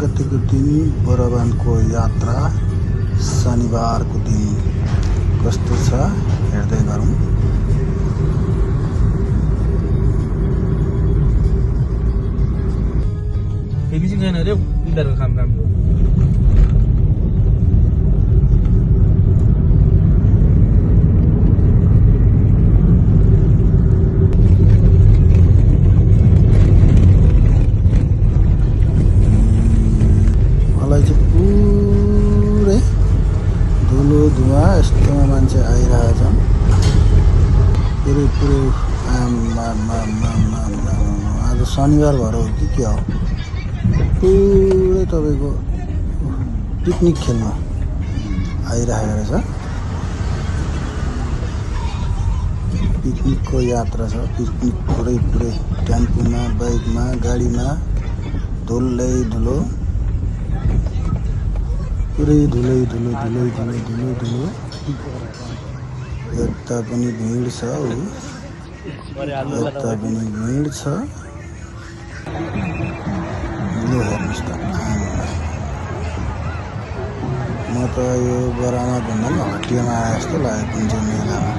गतेको दिन बरबानको यात्रा शनिबारको दिन कस्तो छ हेर्दै गरौँ। फिनिसिङ छैन अरे पिलरको काम राम्रो। मलाई चाहिँ पुरै धुलो धुवा यस्तोमा मान्छे आइरहेछन्। पुरै आज शनिबार भएर हो कि के हो, पुरै तपाईँको पिकनिक खेल्न आइरहेको रहेछ। पिकनिकको यात्रा छ। पिकनिक पुरै टेम्पोमा, बाइकमा, गाडीमा धुलै धुलो, पुरै धुलै धुलो। यता पनि भिड छ, यता पनि भिड छ। लु हेर्नुहोस् त, म त यो बरामा भन्दा पनि हटियामा आए जस्तो लाग्यो कुन चाहिँ मेलामा।